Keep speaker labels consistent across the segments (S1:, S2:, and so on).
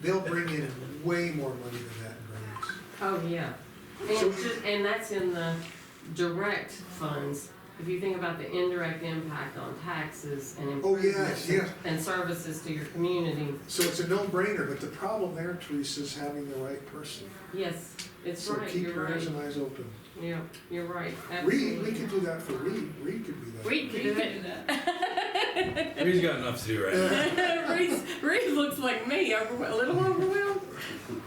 S1: they'll bring in way more money than that in grants.
S2: Oh, yeah.
S1: So-
S2: And that's in the direct funds. If you think about the indirect impact on taxes and
S1: Oh, yes,
S2: improvements
S1: yes.
S2: and services to your community,
S1: So it's a no-brainer, but the problem there, Teresa, is having the right person.
S2: yes, it's
S1: So
S2: right,
S1: keep
S2: you're
S1: your ears
S2: right.
S1: and eyes open.
S2: Yeah, you're right,
S1: Reed,
S2: absolutely.
S1: we could do that for Reed, Reed could be that.
S2: Reed could do it.
S3: He's got enough to do right now.
S2: Reed looks like me, a little overwhelmed,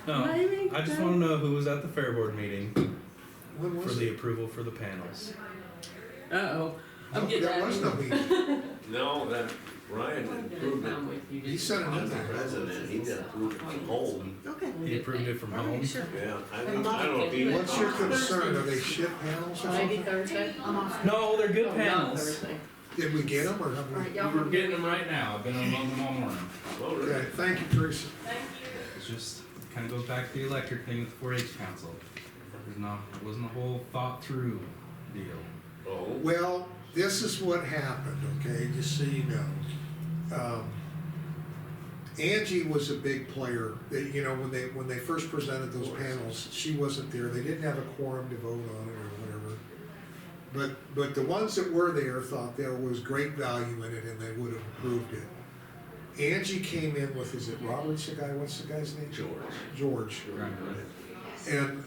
S3: No,
S2: maybe.
S3: I just want to know who was at the fair board meeting
S1: When
S3: for
S1: was
S3: the
S1: it?
S3: approval for the panels.
S2: Uh-oh, I'm
S1: Oh,
S2: getting
S1: there
S2: that.
S1: was no meeting.
S4: No, that Ryan approved it.
S2: I'm with you.
S1: He sent it in
S4: As the
S1: there.
S4: president, he did approve it from home.
S5: Okay.
S3: He approved it from home.
S5: Alright, sure.
S4: Yeah, I don't know if he.
S1: What's your concern? Are they shit panels or
S2: Maybe
S1: something?
S2: Thursday?
S5: I'm off.
S3: No, they're good
S2: Oh, not
S3: panels.
S2: Thursday.
S1: Did we get them or have
S5: Alright,
S1: we?
S5: y'all
S3: We're getting them right now. I've been among them all morning.
S4: Oh, really?
S1: Okay, thank you, Teresa.
S3: It's just kind of goes back to the electric thing with the 4-H council. It wasn't a whole thought through deal.
S4: Oh,
S1: Well, this is what happened, okay, just so you know. Angie was a big player, you know, when they first presented those panels, she wasn't there, they didn't have a quorum to vote on it or whatever. But the ones that were there thought there was great value in it and they would have approved it. Angie came in with, is it Robert's the guy, what's the guy's name? George.
S3: Right.
S1: And,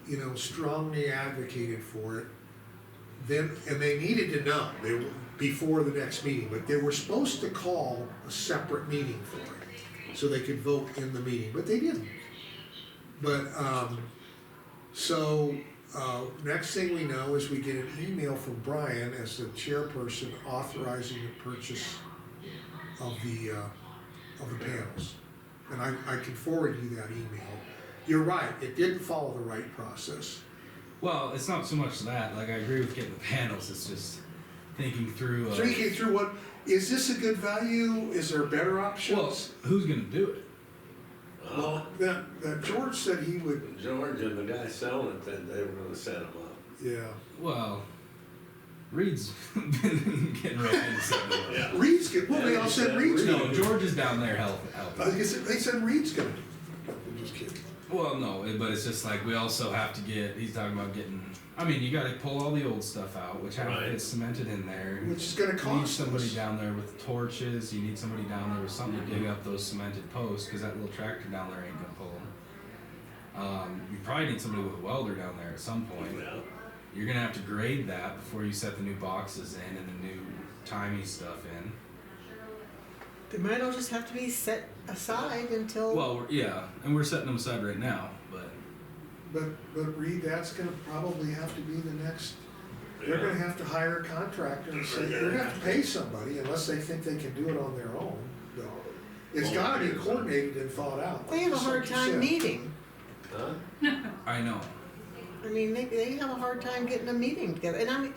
S1: you know, strongly advocated for it. Then, and they needed to know, before the next meeting, but they were supposed to call a separate meeting for it, so they could vote in the meeting, but they didn't. But, next thing we know is we get an email from Brian as the chairperson authorizing the purchase of the panels. And I can forward you that email. You're right, it didn't follow the right process.
S3: Well, it's not so much that. Like, I agree with getting the panels. It's just thinking through.
S1: Thinking through what, is this a good value, is there better options?
S3: Well, who's gonna do it?
S1: Well, that George said he would,
S4: George and the guy selling it, that they were gonna set him up.
S1: yeah.
S3: Well, Reed's been getting roped into something.
S4: Yeah.
S1: Reed's good, well, they all said Reed's
S3: No,
S1: gonna do it.
S3: George is down there helping.
S1: They said Reed's gonna do it. I'm just kidding.
S3: Well, no, but it's just like we also have to get. He's talking about getting. I mean, you got to pull all the old stuff out, which has to
S4: Right.
S3: get cemented in there.
S1: Which is gonna
S3: You need
S1: cost
S3: somebody
S1: us.
S3: down there with torches. You need somebody down there with something to dig up those cemented posts because that little tractor down there ain't gonna pull them. You probably need somebody with a welder down there at some point.
S4: Yeah.
S3: You're gonna have to grade that before you set the new boxes in and the new timey stuff in.
S5: They might all just have to be set aside until.
S3: Well, and we're setting them aside right now, but
S1: But Reed, that's gonna probably have to be the next, they're gonna have to hire a contractor and say, they're gonna have to pay somebody unless they think they can do it on their own. But it's gotta be coordinated and thought out.
S5: They have a
S1: just
S5: hard
S1: like you
S5: time
S1: said.
S5: meeting.
S4: Huh?
S3: I know.
S5: I mean, they have a hard time getting a meeting together. And I mean,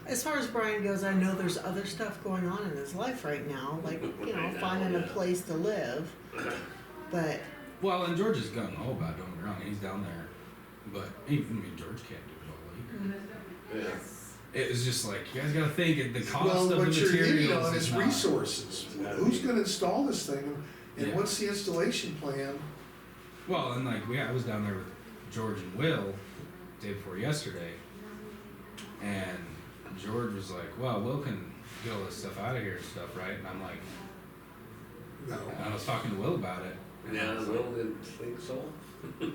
S5: as far as Brian goes, I know there's other stuff going on in his life right now, like, you know, finding a place to live. But
S3: Well, and George is gung ho about it, don't get me wrong, he's down there. But even George can't do it all either.
S4: Yeah.
S3: It was just like, you guys gotta think, the cost
S1: Well,
S3: of the
S1: what you're hitting
S3: materials
S1: on
S3: is
S1: is
S3: not.
S1: resources. Who's gonna install this thing and
S3: Yeah.
S1: what's the installation plan?
S3: Well, and like, I was down there with George and Will, day before yesterday. And George was like, well, Will can get all this stuff out of here and stuff, right? And I'm like,
S1: No.
S3: and I was talking to Will about it. And I
S4: Yeah,
S3: was
S4: Will didn't think so.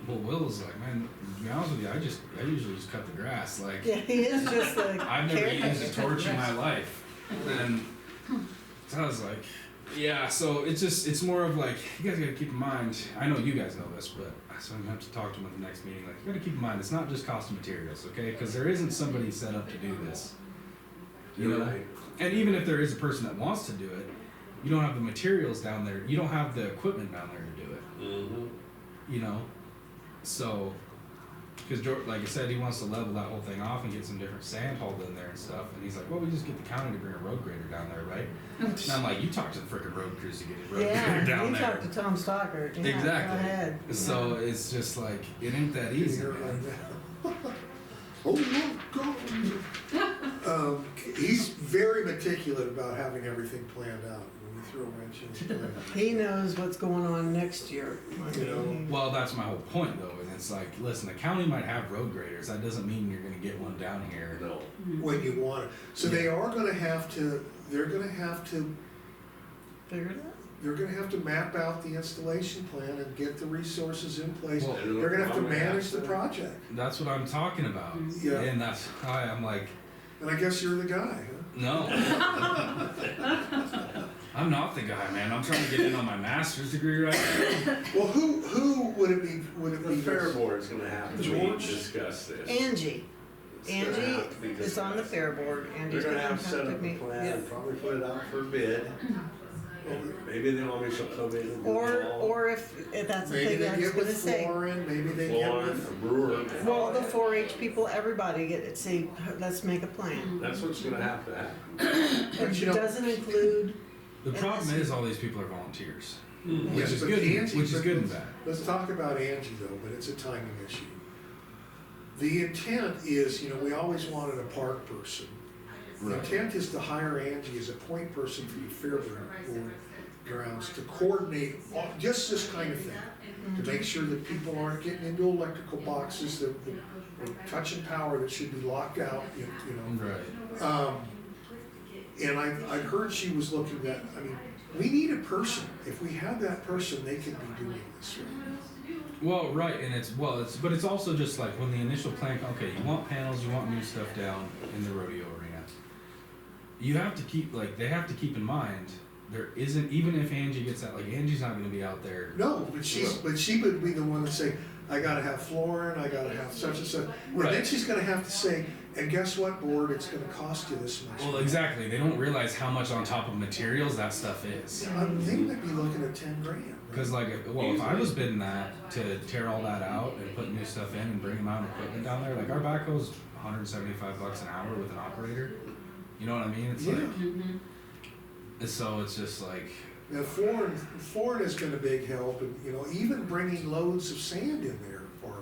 S3: Well, Will was like, man, to be honest with you, I usually just cut the grass. Like,
S5: yeah, he is just a.
S3: I've never
S5: caretaker.
S3: used a torch in my life. And so I was like, yeah, so it's more of like, you guys gotta keep in mind, I know you guys know this, but so I'm gonna have to talk to him at the next meeting, like, you gotta keep in mind, it's not just cost of materials, okay? Because there isn't somebody set up to do this. You
S4: You're
S3: know?
S4: right.
S3: And even if there is a person that wants to do it, you don't have the materials down there, you don't have the equipment down there to do it.
S4: Mm-hmm.
S3: You know, so because like I said, he wants to level that whole thing off and get some different sand hauled in there and stuff. And he's like, "Well, we just get the county to bring a road grader down there, right?" And I'm like, "You talk to the frickin' road crews to get a road
S5: Yeah,
S3: grader down
S5: you
S3: there."
S5: talked to Tom Stockert. Yeah,
S3: Exactly.
S5: Go ahead.
S3: So it's just like it ain't that easy.
S1: Here
S3: Man.
S1: right now. Oh, go. He's very meticulous about having everything planned out. to throw a wrench in his plan.
S5: He knows what's going on next year.
S1: You know,
S3: Well, that's my whole point though, and it's like, listen, the county might have road graders, that doesn't mean you're gonna get one down here.
S4: No.
S1: when you want it. So they are gonna have to, they're gonna have to
S5: Figure it out.
S1: they're gonna have to map out the installation plan and get the resources in place.
S3: Well,
S1: They're gonna have to manage the project.
S3: That's what I'm talking about.
S1: Yeah.
S3: And that's why I'm like,
S1: And I guess you're the guy, huh?
S3: no. I'm not the guy, man. I'm trying to get in on my master's degree right now.
S1: Well, who would it be?
S4: The fair board's gonna have to
S1: George?
S4: discuss this.
S5: Angie.
S4: It's gonna
S5: Angie
S4: have to be
S5: is on the
S4: discussed.
S5: fair board.
S4: They're
S5: Angie's
S4: gonna have to set up a
S5: meet.
S4: plan,
S5: Yeah.
S4: and probably put it out for a bid. And maybe the Army will come in and do it all.
S5: Or if that's the
S1: Maybe
S5: thing
S1: they
S5: I was
S1: get
S5: gonna
S1: with
S5: say.
S1: Florin, maybe they get
S4: Lauren,
S1: with.
S4: a brewer.
S5: Well, the 4-H people, everybody get, say, let's make a plan.
S4: That's what's gonna have to happen.
S1: But
S5: It
S1: you know-
S5: doesn't include,
S3: The problem is all these people are volunteers,
S4: Mm-hmm.
S3: which
S1: Yes,
S3: is
S1: but
S3: good.
S1: Angie-
S3: Which is
S1: but
S3: good and bad.
S1: Let's talk about Angie though, but it's a timing issue. The intent is, you know, we always wanted a park person. The
S3: Right.
S1: intent is to hire Angie as a point person for the fairground grounds to coordinate just this kind of thing. To make sure that people aren't getting into electrical boxes that are touching power that should be locked out, you know.
S3: Right.
S1: And I heard she was looking at, I mean, we need a person. If we had that person, they could be doing this.
S3: Well, right, and but it's also just like when the initial plan, okay, you want panels, you want new stuff down in the rodeo arena. You have to keep, like, they have to keep in mind, there isn't, even if Angie gets that, like, Angie's not gonna be out there.
S1: No, but she would be the one to say, I gotta have Florin, I gotta have such and such. And then
S3: Right.
S1: she's gonna have to say, and guess what, board, it's gonna cost you this much.
S3: Well, exactly, they don't realize how much on top of materials that stuff is.
S1: They might be looking at 10 grand.
S3: Cause like, if I was bidding that to tear all that out and put new stuff in and bring amount of equipment down there, like our backhoe's $175 an hour with an operator. You know what I mean? It's
S1: Yeah.
S3: like,
S2: Mm-hmm.
S3: and so it's just like,
S1: Now, Florin has been a big help, and, you know, even bringing loads of sand in there, or,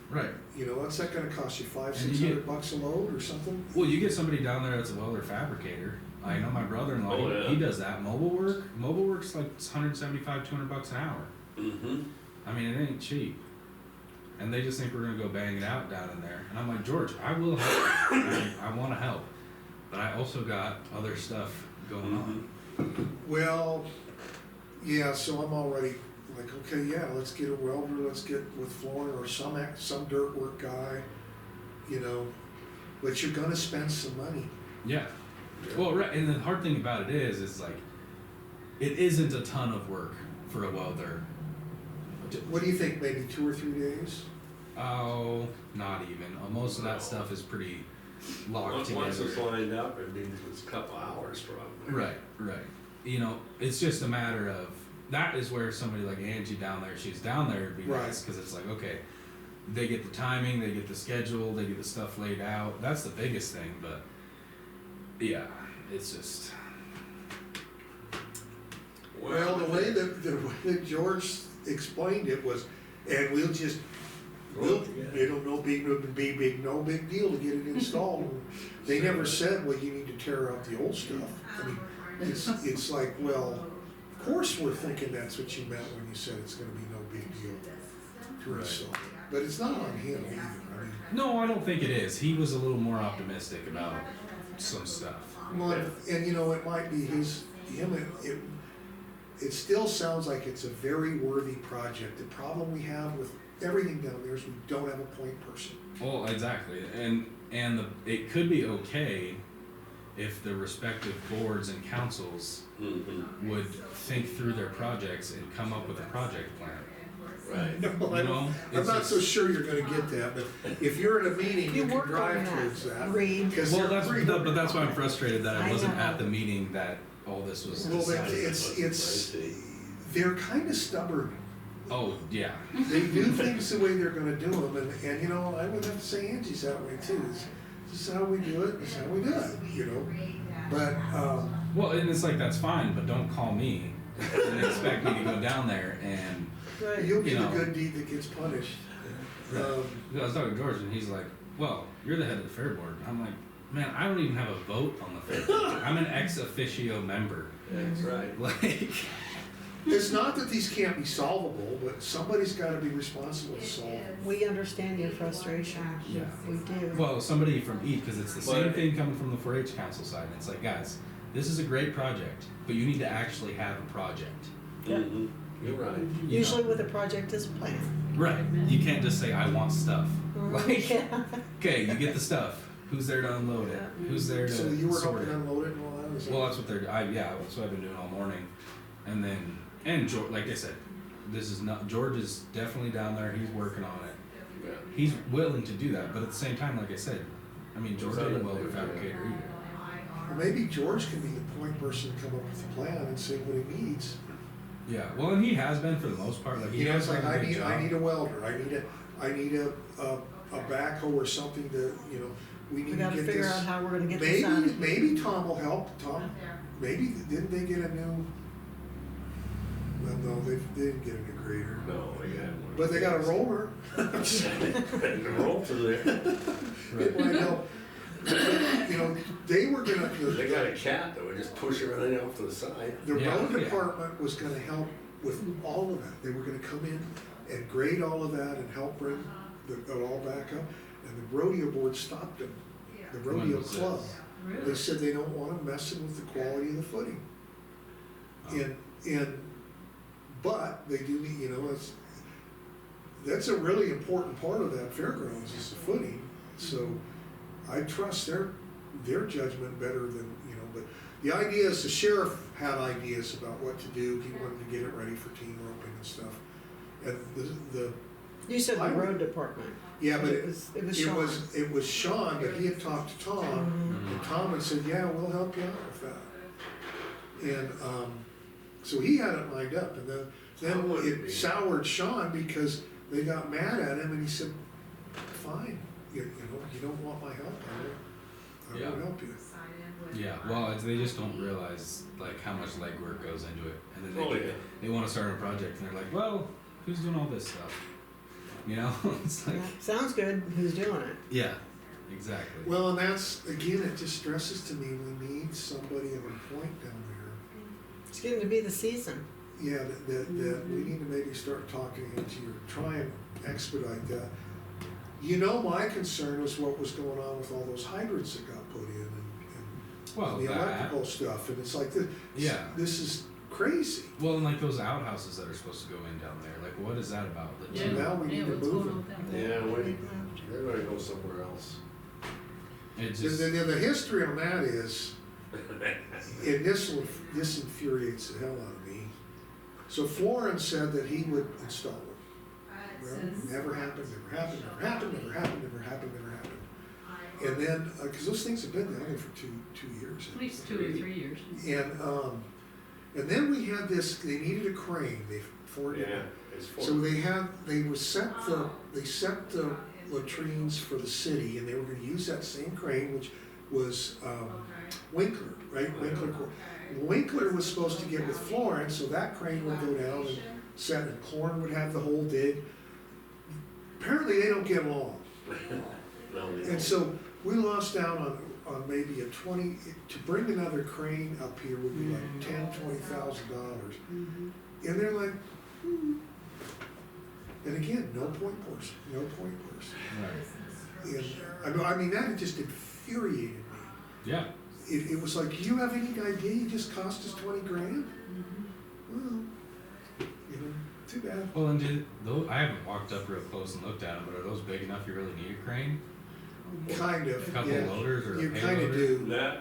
S3: right.
S1: you know, what's that gonna cost you,
S3: And
S1: $500-600 a load or something?
S3: Well, you get somebody down there that's a welder fabricator. I know my brother-in-law,
S4: Oh, yeah.
S3: he does that. Mobile work's like $175-200 an hour.
S4: Mm-hmm.
S3: I mean, it ain't cheap. And they just think we're gonna go bang it out down in there. And I'm like, George, I will help. I wanna help. But I also got other stuff going on.
S1: Well, yeah, so I'm already like, okay, yeah, let's get a welder, let's get with Florin or some dirt work guy, you know, but you're gonna spend some money.
S3: Yeah. Well, right, and the hard thing about it is like, it isn't a ton of work for a welder.
S1: What do you think, maybe 2 or 3 days?
S3: Oh, not even. Most of that stuff is pretty locked
S4: Once it's
S3: together.
S4: lined up, it means it's a couple hours probably.
S3: Right. You know, it's just a matter of, that is where somebody like Angie down there, she's down there, it'd be
S1: Right.
S3: nice, cause it's like, okay, they get the timing, they get the schedule, they get the stuff laid out. That's the biggest thing, but yeah, it's just,
S1: Well, the way that George explained it was, and we'll, it'll no big deal to get it installed. They never said, well, you need to tear out the old stuff. I mean, it's like, well, of course we're thinking that's what you meant when you said it's gonna be no big deal to
S3: Right.
S1: install. But it's not on him either, I mean.
S3: no, I don't think it is. He was a little more optimistic about some stuff.
S1: Well, and you know, it might be it still sounds like it's a very worthy project. The problem we have with everything down there is we don't have a point person.
S3: Well, exactly, and it could be okay if the respective boards and councils
S4: Mm-hmm.
S3: would think through their projects and come up with a project plan.
S4: Right.
S1: No,
S3: You know,
S1: I'm
S3: it's
S1: not
S3: just-
S1: so sure you're gonna get that, but if you're at a meeting, you
S5: You
S1: can
S5: work on
S1: drive
S5: that,
S1: towards that.
S5: Reed.
S1: 'Cause
S3: Well,
S1: they're
S3: but that's why I'm frustrated that I
S5: I
S3: wasn't
S5: know.
S3: at the meeting that all this was
S1: Well, but
S3: decided.
S1: they're kinda stubborn.
S3: Oh, yeah.
S1: They do things the way they're gonna do them, and you know, I would have to say Angie's that way too. This is how we do it, this is how we do it, you know? But,
S3: Well, and it's like, that's fine, but don't call me and expect me to go down there and,
S5: Right.
S1: you'll be
S3: You
S1: the
S3: know.
S1: good deed that gets punished.
S3: I was talking to George and he's like, well, you're the head of the fair board. I'm like, man, I don't even have a vote on the fair board. I'm an ex officio member.
S4: That's right.
S3: Like,
S1: It's not that these can't be solvable, but somebody's gotta be responsible to solve them.
S5: We understand your frustration.
S3: Yeah.
S5: We do.
S3: well, somebody from each, because it's the
S4: But-
S3: same thing coming from the 4-H council side. And it's like, guys, this is a great project, but you need to actually have a project.
S5: Yeah.
S4: Mhm. You're right.
S3: You
S5: Usually
S3: know?
S5: with a project is a plan.
S3: Right. You can't just say, I want stuff. Like,
S5: Yeah.
S3: okay, you get the stuff. Who's there to unload it? Who's there to
S1: So you were
S3: sort
S1: helping
S3: it?
S1: unload it and all that? Is that-
S3: Well, that's what yeah, that's what I've been doing all morning. And then, George, like I said, George is definitely down there. He's working on it.
S4: Yeah.
S3: He's willing to do that, but at the same time, like I said, I mean, George ain't a welder fabricator either.
S1: Well, maybe George can be the point person to come up with a plan and say what he needs.
S3: Yeah, well, and he has been for the most part. Like he
S1: You know,
S3: has
S1: it's like,
S3: done a good
S1: I need
S3: job.
S1: a welder, I need a backhoe or something to, you know, we
S5: We
S1: need to
S5: gotta
S1: get
S5: figure
S1: this.
S5: out how we're gonna get this done.
S1: Maybe Tom will help, maybe, didn't they get a new, well, no, they didn't get a new grader.
S4: No, they got one.
S1: But they got a roller.
S4: The ropes are there.
S1: It might help. You know, they were gonna,
S4: They got a cat that would just push everything off to the side.
S1: the
S3: Yeah,
S1: road
S3: yeah.
S1: department was gonna help with all of that. They were gonna come in and grade all of that and help bring it all back up. And the rodeo board stopped them, the
S3: When
S1: rodeo
S3: was
S1: club.
S3: this?
S1: They said they don't want them messing with the quality of the footing.
S3: Oh.
S1: But they do need, you know, that's a really important part of that fairgrounds is the footing. So I trust their judgment better than, you know, but the idea is the sheriff had ideas about what to do. He wanted to get it ready for team roping and stuff. And
S5: You said the
S1: I-
S5: road department.
S1: yeah, but
S5: It was Sean.
S1: it was Sean, but he had talked to Tom,
S5: Mhm.
S1: and Tom had said, yeah, we'll help you out with that. And, so he had it lined up, and then
S4: How would it be?
S1: it soured Sean because they got mad at him, and he said, fine, you know, you don't want my help, I
S3: Yeah.
S1: won't help you.
S3: Yeah, well, they just don't realize like how much legwork goes into it, and then
S4: Oh, yeah.
S3: they want to start a project, and they're like, well, who's doing all this stuff? You know, it's like,
S5: Yeah, sounds good. Who's doing it?
S3: yeah, exactly.
S1: Well, and that's, again, it just stresses to me, we need somebody at a point down there.
S5: It's getting to be the season.
S1: Yeah, that we need to maybe start talking into your, try and expedite that. You know, my concern was what was going on with all those hydrants that got put in
S3: Well,
S1: and the
S3: that.
S1: electrical stuff, and it's like,
S3: Yeah.
S1: this is crazy.
S3: Well, and like those outhouses that are supposed to go in down there, like what is that about? Like,
S1: So now we need to move them.
S4: Yeah, they're gonna go somewhere else.
S3: it
S1: The,
S3: just,
S1: the history on that is, and this infuriates the hell out of me. So Florence said that he would install them. Well, never happened, never happened, never happened, never happened, never happened, never happened. And then, cause those things have been down there for two years.
S6: At least 2 or 3 years.
S1: And then we had this, they needed a crane, Ford did
S4: Yeah,
S1: that.
S4: it's
S1: So they set the latrines for the city, and they were gonna use that same crane, which was, Winkler, right? Winkler was supposed to get with Florence, so that crane would go down and set, and Clorne would have the whole dig. Apparently, they don't get along.
S4: No, they
S1: And
S4: don't.
S1: so we lost out on maybe to bring another crane up here would be like $10,000-$20,000. And they're like, and again, no point person.
S3: right.
S1: And, I mean, that just infuriated me.
S3: Yeah,
S1: It was like, you have any idea you just cost us 20 grand? Well, you know, too bad.
S3: well, and I haven't walked up real close and looked at them, but are those big enough you really need a crane?
S1: Kind of,
S3: A couple
S1: yeah.
S3: loaders or a
S1: You
S3: payloader?
S1: kind of do.
S4: That,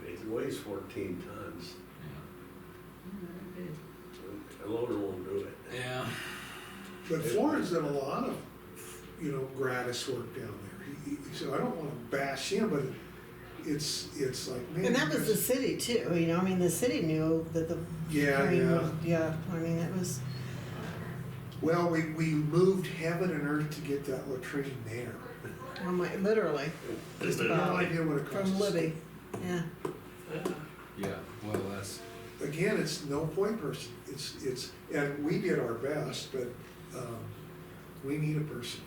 S4: it weighs 14 tons. A loader won't do it.
S3: Yeah.
S1: But Florence did a lot of, you know, gratis work down there. He said, I don't wanna bash him, but it's like, man.
S5: And that was the city too, you know, I mean, the city knew that the
S1: Yeah,
S5: crane
S1: yeah.
S5: would, yeah, I mean, it was,
S1: Well, we moved heaven and earth to get that latrine there.
S5: oh my, literally, just
S1: No
S5: about,
S1: idea what it cost.
S5: from Libby, yeah.
S3: Yeah, well, that's,
S1: Again, it's no point person. And we did our best, but, we need a person.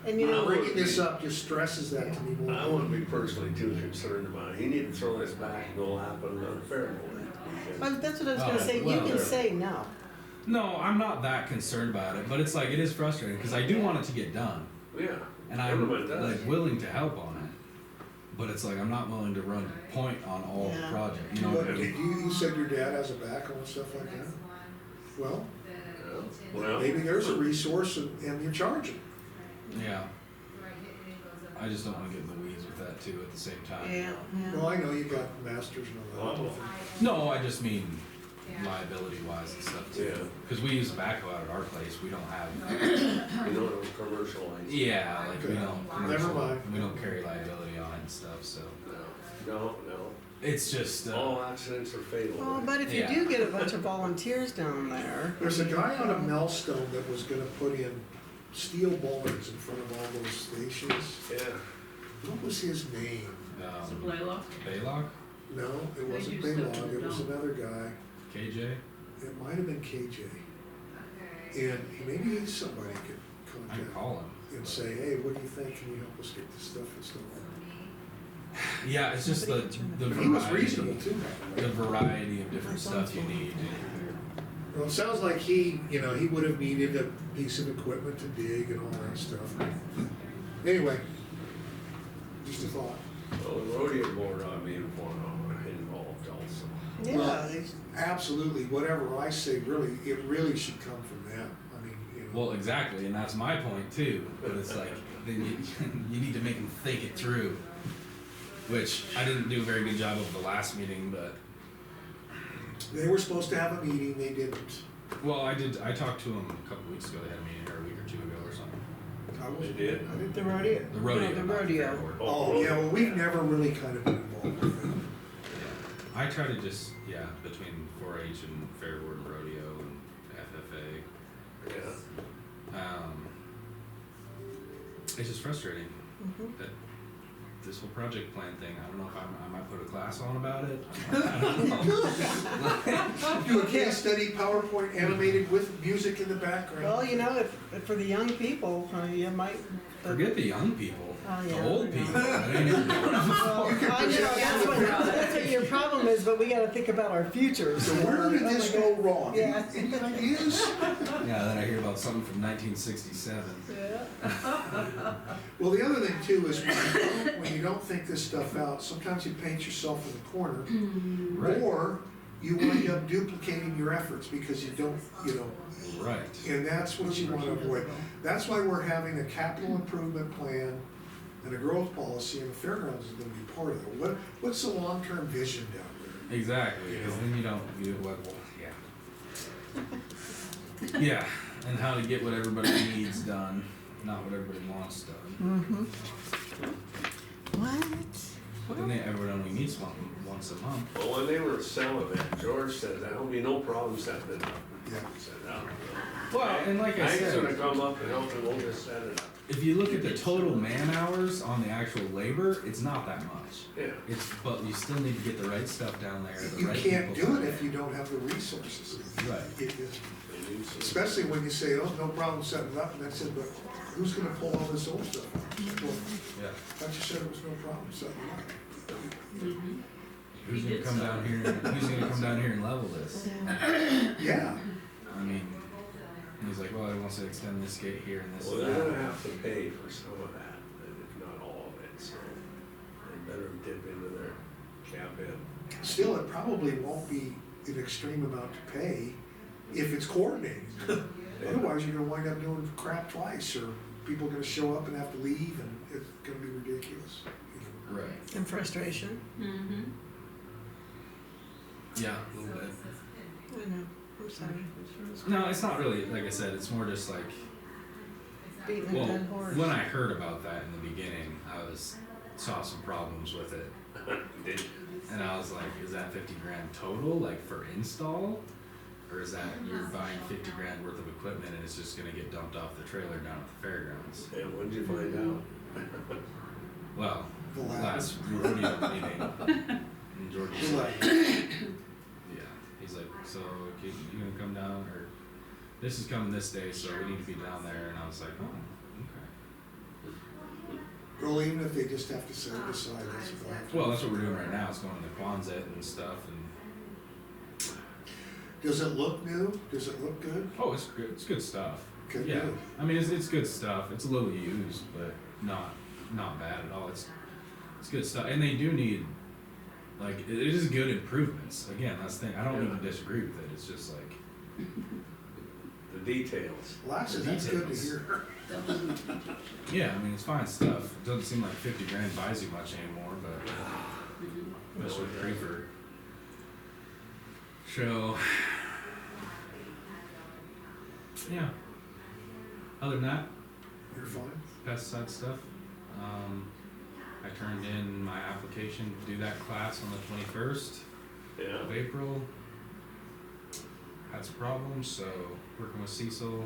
S5: And you know,
S1: Bringing this up just stresses that to me
S4: I
S1: more.
S4: wouldn't be personally too concerned about it. He need to throw this back and go happen on the fair board.
S5: but that's what I was
S3: Oh,
S5: gonna say, you
S3: well,
S5: can say no.
S3: No, I'm not that concerned about it, but it's like, it is frustrating, because I do want it to get done.
S4: Yeah.
S3: And I'm
S4: Everybody does.
S3: like willing to help on it. But it's like, I'm not willing to run point on all
S5: Yeah.
S3: the project, you know what I
S1: But
S3: mean?
S1: you said your dad has a backhoe and stuff like that? Well,
S4: Well,
S1: maybe there's a resource and you charge him.
S3: Yeah. I just don't wanna get in the weeds with that too at the same time.
S5: Yeah,
S1: Well,
S5: yeah.
S1: I know you got masters and all that.
S4: Well,
S3: No, I just mean liability wise and stuff too.
S4: Yeah.
S3: Cause we use a backhoe out at our place, we don't have,
S4: you know, it was commercialized.
S3: yeah, like we don't.
S1: Never mind.
S3: We don't carry liability on it and stuff, so.
S4: No.
S3: It's just,
S4: All accidents are fatal.
S5: Well, but if you
S3: Yeah.
S5: do get a bunch of volunteers down there,
S1: There's a guy out of Melstone that was gonna put in steel bollards in front of all those stations.
S4: Yeah.
S1: What was his name?
S2: Blaylock?
S3: Baylock,
S1: No, it
S2: They
S1: wasn't
S2: do stuff
S1: Baylog,
S2: you
S1: it was
S2: don't.
S1: another guy.
S3: KJ,
S1: It might have been KJ. And maybe he's somebody I could
S3: I can
S1: contact
S3: call him.
S1: and
S3: but-
S1: say, hey, what do you think? Can you help us get this stuff installed?
S3: Yeah, it's just the
S1: He was
S3: variety,
S1: reasonable too, by
S3: the
S1: the way.
S3: variety of different stuff you need.
S1: Well, it sounds like he would have needed a piece of equipment to dig and all that stuff. Anyway, just a thought.
S4: Well, the rodeo board ought to be involved also.
S5: yeah,
S1: Well,
S5: they-
S1: Absolutely, whatever I say, really, it really should come from them. I mean, you know.
S3: Well, exactly, and that's my point too, but it's like, then you need to make them think it through. Which I didn't do a very good job of the last meeting, but,
S1: They were supposed to have a meeting, they didn't.
S3: well, I talked to them a couple weeks ago, they had a meeting, or a week or two ago or something.
S1: I wasn't.
S4: They did?
S1: I didn't.
S5: the rodeo.
S3: The rodeo.
S5: No, the
S3: not
S5: rodeo.
S3: fair board.
S1: Oh, yeah, well, we've never really kind of been involved with them.
S3: I try to just, between 4-H and Fair Board and Rodeo and FFA,
S4: Yeah.
S3: it's just frustrating
S5: Mhm.
S3: that this whole project plan thing, I don't know if I might put a class on about it. I don't know.
S1: Do a case study, PowerPoint animated with music in the background.
S5: Well, you know, if for the young people, you might.
S3: Forget the young people,
S5: Oh,
S3: the
S5: yeah,
S3: old
S5: I know.
S3: people. I mean,
S5: Well, I know, that's what your problem is, but we gotta think about our future.
S1: So where did this go wrong?
S5: Yeah.
S1: Any ideas?
S3: yeah, then I hear about something from 1967.
S5: Yeah.
S1: Well, the other thing too is when you don't think this stuff out, sometimes you paint yourself in the corner.
S3: Right.
S1: Or you wind up duplicating your efforts because you don't,
S3: Right.
S1: and that's what you want to avoid. That's why we're having a capital improvement plan and a growth policy, and the fairgrounds is gonna be part of it. What's the long-term vision down there?
S3: Exactly, because then yeah, and how to get what everybody needs done, not what everybody wants done.
S5: What?
S3: But then everybody only meets once a month.
S4: Well, when they were selling it, George said, there'll be no problem setting it up.
S1: Yeah.
S4: He said, "No."
S3: Well, and like I
S4: Hank's gonna
S3: said,
S4: come up and help and we'll just set it up.
S3: if you look at the total man hours on the actual labor, it's not that much.
S4: Yeah.
S3: But you still need to get the right stuff down there, the
S1: You
S3: right
S1: can't
S3: people
S1: do
S3: down
S1: it if you don't have the resources.
S3: Right.
S4: They need some-
S1: Especially when you say, oh, no problem setting it up, and I said, but who's gonna pull all this old stuff out? Well,
S3: Yeah.
S1: I thought you said it was no problem setting it up.
S3: Who's gonna come down here? Who's gonna come down here and level this?
S1: Yeah,
S3: I mean, and he's like, well, I want to extend this gate here and this
S4: Well,
S3: and
S4: they're
S3: that.
S4: gonna have to pay for some of that, if not all of it, so they better dip into their cap in.
S1: still, it probably won't be an extreme amount to pay if it's coordinated. Otherwise, you're gonna wind up doing crap twice, or people are gonna show up and have to leave, and it's gonna be ridiculous.
S3: Right.
S5: And frustration.
S2: Mm-hmm.
S3: Yeah, a little bit.
S5: I know, I'm sorry.
S3: No, it's not really, like I said, it's more just like,
S5: Beating a
S3: well,
S5: dead horse.
S3: when I heard about that in the beginning, saw some problems with it.
S4: Did
S3: And I was like, is that 50 grand total, like for install? Or is that you're buying 50 grand worth of equipment and it's just gonna get dumped off the trailer down at the fairgrounds?
S4: and when'd you find out?
S3: Well,
S1: The latter.
S3: last rodeo meeting, and George was
S1: The
S3: like,
S1: latter.
S3: yeah, he's like, so okay, you gonna come down, or this is coming this day, so we need to be down there, and I was like, oh, okay.
S1: Well, even if they just have to set it aside, that's fine.
S3: Well, that's what we're doing right now. It's going to the Quonset and stuff, and
S1: Does it look new? Does it look good?
S3: oh, it's good. It's good stuff.
S1: Good,
S3: Yeah,
S1: good.
S3: I mean it's good stuff. It's a little used, but not bad at all. It's good stuff, and they do need like it is good improvements. Again, that's the thing. I don't
S4: Yeah.
S3: even disagree with it. It's just like
S4: The details.
S1: Lassie,
S3: The
S1: that's good to
S3: details.
S1: hear.
S3: yeah, I mean it's fine stuff. It doesn't seem like 50 grand buys you much anymore, but especially with Creeper. So yeah. Other than that,
S1: You're fine?
S3: pesticide stuff. I turned in my application to do that class on the 21st
S4: Yeah.
S3: of April. Had some problems, so working with Cecil.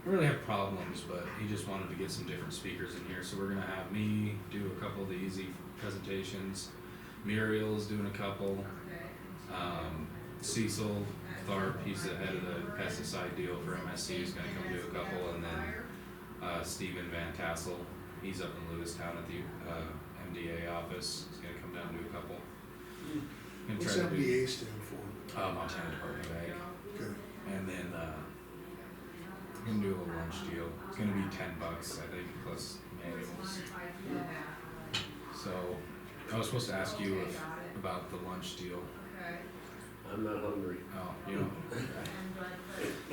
S3: I really have problems, but he just wanted to get some different speakers in here. So we're gonna have me do a couple of the easy presentations. Muriel's doing a couple. Cecil Tharp, he's the head of the pesticide deal for MSC, is gonna come do a couple, and then Stephen Van Tassel, he's up in Lewistown at the MDA office. He's gonna come down and do a couple. Gonna
S1: What's
S3: try to do
S1: MDA stand for?
S3: Montana Department of Ag.
S1: Okay.
S3: And then I'm gonna do a little lunch deal. It's gonna be $10, I think, plus manuals. So I was supposed to ask you about the lunch deal.
S4: I'm not hungry.
S3: Oh, you know.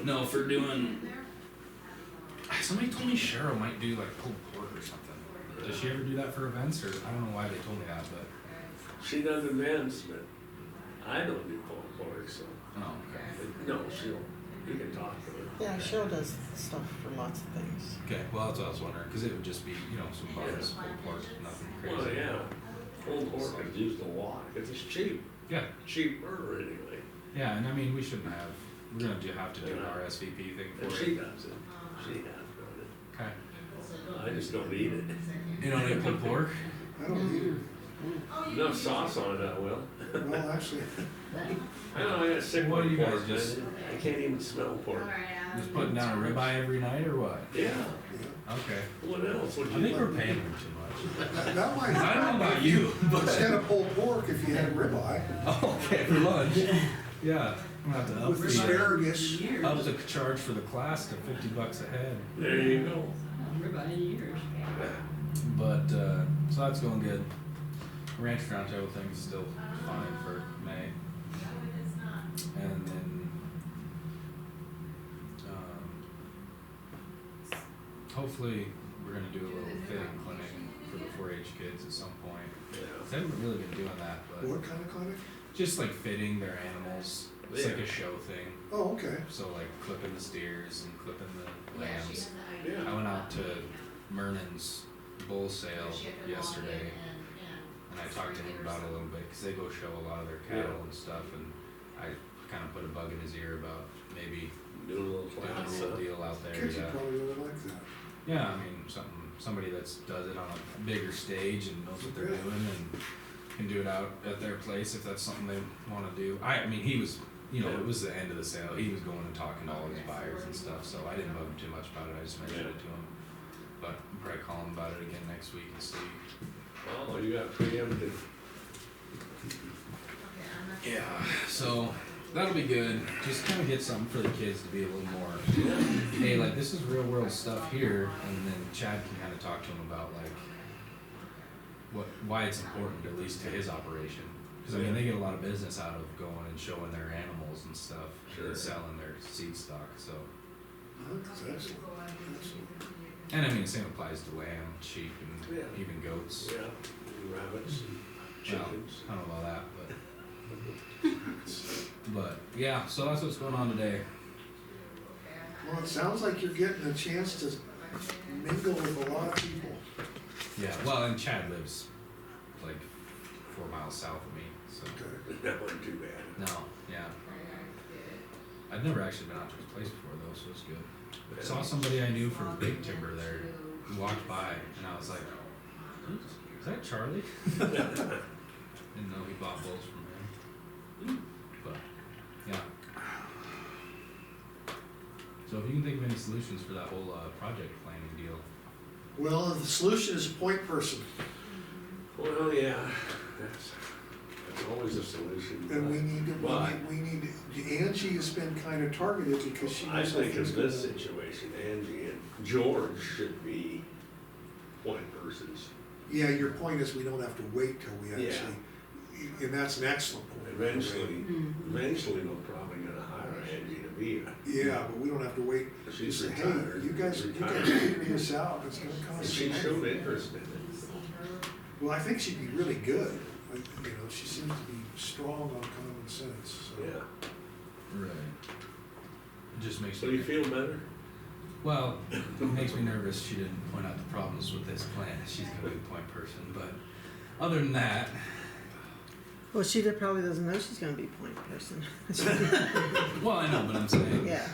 S3: No, for doing. Somebody told me Cheryl might do like pulled pork or something. Does she ever do that for events, or I don't know why they told me that, but
S4: She does events, but I don't do pulled pork, so.
S3: oh, okay.
S4: But no, you can talk to her.
S5: Yeah, Cheryl does stuff for lots of things.
S3: Okay, well that's what I was wondering, because it would just be some buns, pulled pork, nothing crazy.
S4: Well, yeah, pulled pork is used a lot, because it's cheap,
S3: Yeah,
S4: cheaper anyway.
S3: yeah, and I mean we shouldn't have. We're gonna have to do an RSVP thing
S4: And
S3: for
S4: she
S3: it.
S4: does it, she has done
S3: Okay.
S4: it. I just don't eat it.
S3: You don't eat pulled pork?
S1: I don't need it.
S4: Enough sauce on it, I will.
S1: Well, actually,
S4: I know, I got sick
S3: What
S4: with
S3: do you guys
S4: pork,
S3: just-
S4: I can't even smell pork.
S3: Just putting down a ribeye every night or what?
S4: Yeah,
S1: yeah.
S3: Okay.
S4: what else would
S3: I
S4: you
S3: think we're
S4: like?
S3: paying them too much.
S1: That might.
S3: I don't know about you, but
S1: Instead of pulled pork, if you had ribeye
S3: oh, okay, for lunch. Yeah, I'm gonna have to up
S1: with asparagus.
S3: the charge for the class to $50 a head.
S4: There you go.
S3: But so that's going good. Ranch Roundtable thing's still fine for May, and then hopefully we're gonna do a little fitting clinic for the 4-H kids at some point.
S4: Yeah.
S3: I haven't really been doing that, but
S1: What kind of clinic?
S3: just like fitting their animals. It's like a show thing.
S1: Oh, okay.
S3: So like clipping the steers and clipping the lambs.
S4: Yeah.
S3: I went out to Mernan's bull sale yesterday, and I talked to him about it a little bit because they go show a lot of their cattle and stuff, and I kind of put a bug in his ear about maybe
S4: Do a little
S3: doing
S4: class.
S3: a little deal out there.
S1: Kids would
S3: Yeah,
S1: probably really like that.
S3: yeah. I mean, somebody that's does it on a bigger stage and knows what they're
S1: Yeah.
S3: doing and can do it out at their place if that's something they want to do. I mean, he was. It was the end of the sale. He was going and talking to all his buyers and stuff, so I didn't bug him too much about it. I just mentioned it to him. But I'll probably call him about it again next week and see.
S4: Oh, you got preempted.
S3: Yeah, so that'll be good. Just kind of get something for the kids to be a little more, hey, like this is real world stuff here, and then Chad can kind of talk to him about like why it's important, at least to his operation. Because I mean, they get a lot of business out of going and showing their animals and stuff,
S4: Sure.
S3: and selling their seed stock. So,
S1: That's excellent. Excellent.
S3: and I mean, the same applies to lamb, sheep, and
S4: Yeah.
S3: even goats.
S4: Yeah, and rabbits and
S3: Well,
S4: chickens.
S3: I don't know about that, but yeah. So that's what's going on today.
S1: Well, it sounds like you're getting a chance to mingle with a lot of people.
S3: Yeah. Well, and Chad lives like 4 miles south of me, so.
S1: Okay.
S4: That wasn't too bad.
S3: No, yeah. I'd never actually been out to his place before though, so it's good. I saw somebody I knew from Big Timber there who walked by, and I was like, "Is that Charlie?" Didn't know he bought bulls from him. But yeah. So if you can think of any solutions for that whole project planning deal,
S1: Well, the solution is a point person,
S4: Well, yeah, that's always a solution.
S1: and we need to,
S4: But-
S1: we need, Angie has been kind of targeted because she
S4: I
S1: knows how
S4: think
S1: things
S4: in
S1: go.
S4: this situation, Angie and George should be point persons.
S1: Yeah, your point is we don't have to wait till we
S4: Yeah.
S1: actually, and that's an excellent point.
S4: Eventually they're probably gonna hire Angie to be a.
S1: Yeah, but we don't have to wait.
S4: She's
S1: Say, hey,
S4: retired.
S1: you guys
S4: Retired.
S1: figure this out, it's gonna
S4: And
S1: cost
S4: she
S1: some
S4: showed
S1: money.
S4: interest in it.
S1: Well, I think she'd be really good, like, you know, she seems to be strong on common sense, so.
S4: Yeah.
S3: Right. It just makes
S4: So
S3: me.
S4: you feel better?
S3: Well, it makes me nervous she didn't point out the problems with this plan. She's gonna be the point person, but other than that,
S5: Well, she probably doesn't know she's gonna be point person.
S3: well, I know, but I'm saying.
S5: Yeah,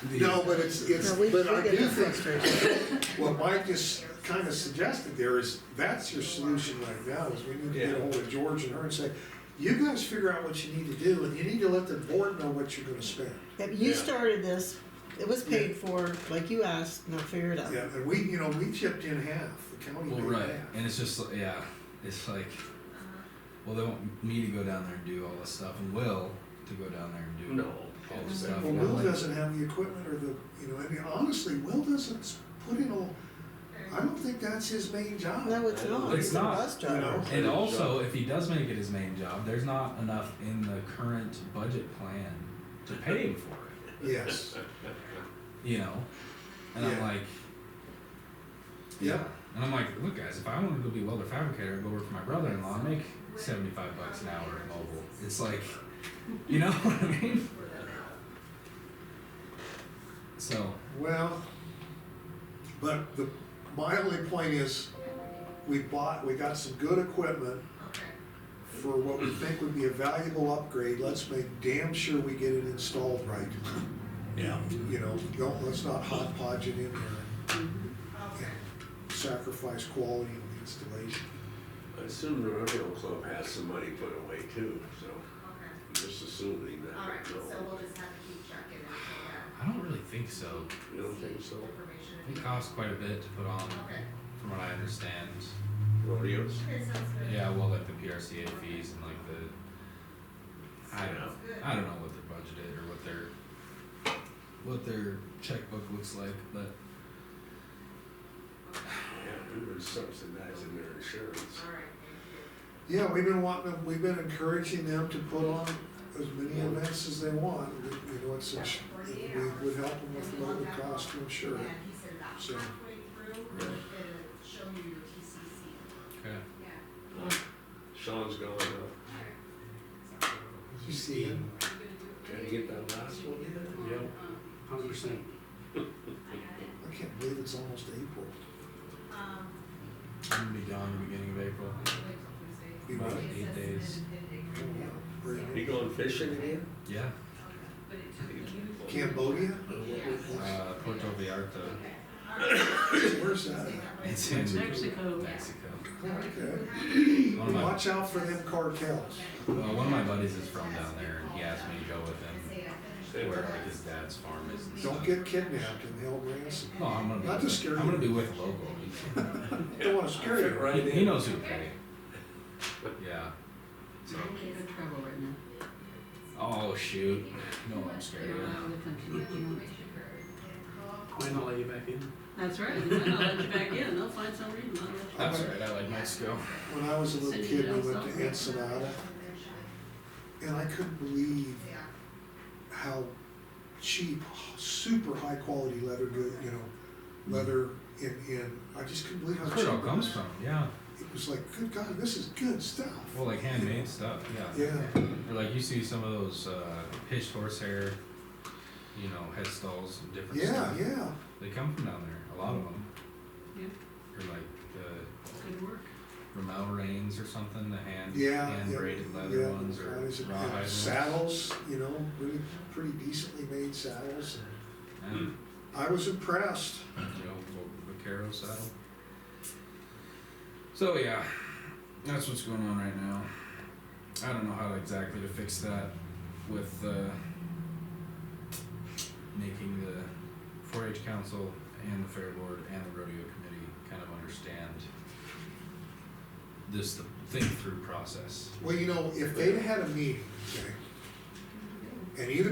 S3: the-
S1: No, but it's,
S5: No, we
S1: but I
S5: get
S1: do
S5: the
S1: think,
S5: frustration.
S1: what Mike just kind of suggested there is, that's your solution right now, is we need to get
S4: Yeah.
S1: ahold of George and her and say, you guys figure out what you need to do, and you need to let the board know what you're gonna spend.
S5: Yep, you
S4: Yeah.
S5: started this, it was paid for, like you asked, now figure it out.
S1: Yeah, and we, you know, we chipped in half, the county
S3: Well,
S1: paid
S3: right,
S1: half.
S3: and it's just, yeah, it's like, well, they want me to go down there and do all this stuff, and Will to go down there and do
S4: No.
S3: all this stuff.
S1: Well,
S3: and I'm
S1: Will
S3: like,
S1: doesn't have the equipment or the, you know, I mean, honestly, Will doesn't put in all, I don't think that's his main job.
S5: No, it's not,
S3: It's
S5: he's a
S3: not,
S5: bus
S1: you know.
S5: driver.
S3: And also, if he does make it his main job, there's not enough in the current budget plan to pay him for it,
S1: Yes,
S3: you know? And I'm
S1: Yeah.
S3: like,
S1: yeah,
S3: and I'm like, look guys, if I wanted to go be a welder fabricator and go work for my brother-in-law and make $75 an hour in mobile, it's like, you know what I mean? So,
S1: well, but my only point is, we got some good equipment for what we think would be a valuable upgrade, let's make damn sure we get it installed right.
S4: Yeah.
S1: You know, let's not hodgepodge it in there and sacrifice quality in the installation.
S4: I assume the rodeo club has some money put away too, so just assuming that.
S6: Alright, so
S4: No.
S6: we'll just have to keep checking into that
S3: I don't really think so.
S4: You don't think so?
S6: information.
S3: It costs quite a bit to put on,
S6: Okay.
S3: from what I understand.
S4: Rodeos?
S6: Okay, sounds good.
S3: Yeah, well, like the PRCA fees and like the, I don't know, I don't know what their budget is or what their checkbook looks like, but
S4: Yeah, we were subsidizing their insurance.
S6: Alright, thank you.
S1: Yeah, we've been encouraging them to put on as many events as they want, you know, it's, we would help them with what it would cost to insure it.
S6: And he said about
S1: So-
S6: halfway through,
S3: Right.
S6: it'll show you your TCC.
S3: okay.
S6: Yeah.
S4: Sean's going up.
S1: You see,
S4: Can I get that last one in?
S7: Yep, 100%.
S1: I can't believe it's almost April.
S6: Um,
S3: I'm gonna be gone the beginning of April,
S1: Be
S3: about
S1: right.
S3: 8 days.
S4: You going fishing again?
S3: Yeah,
S1: Cambodia? Or what-
S3: Puerto Vallarta,
S1: Where's that at?
S3: it's in
S2: Mexico.
S3: Mexico.
S1: Okay.
S3: One of my,
S1: Watch out for them cartels.
S3: one of my buddies is from down there, and he asked me to go with him, where like his dad's farm is and
S1: Don't
S3: stuff.
S1: get kidnapped and held ransom.
S3: No, I'm gonna be.
S1: Not to
S3: with-
S1: scare
S3: I'm gonna
S1: you.
S3: be with a local. He's-
S1: Don't wanna scare you.
S4: Right
S3: He
S4: in.
S3: knows who to pay. Yeah. So.
S8: Good trouble right now.
S3: Oh shoot. No, I'm scared of
S8: You're
S3: it.
S8: out of the country.
S7: Might not let you back in.
S8: That's right, they might not let you back in, they'll find some reason not to let you.
S3: That's right. I like Mexico.
S1: When I was a little kid, we went to Ensenada, and I couldn't believe how cheap, super high quality leather good, you know, leather in, I just couldn't believe how
S3: That's
S1: cheap
S3: where it all comes
S1: was.
S3: from. Yeah.
S1: It was like, good God, this is good stuff.
S3: Well, like handmade stuff. Yeah.
S1: Yeah,
S3: Or like you see some of those pitched horsehair, you know, head stalls and different
S1: yeah,
S3: stuff.
S1: yeah.
S3: They come from down there. A lot of them.
S8: Yeah.
S3: Or like
S8: Good work.
S3: Ramel reins or something, the hand
S1: Yeah,
S3: hand
S1: yeah,
S3: braided leather
S1: yeah,
S3: ones or
S1: varieties of-
S3: rawhide
S1: and
S3: ones.
S1: saddles, you know, really pretty decently made saddles.
S3: And,
S1: I was impressed.
S3: you know, vaquero saddle. So yeah, that's what's going on right now. I don't know how exactly to fix that with making the 4-H council and the fair board and the rodeo committee kind of understand this, the think-through process.
S1: Well, you know, if they'd had a meeting, okay, and either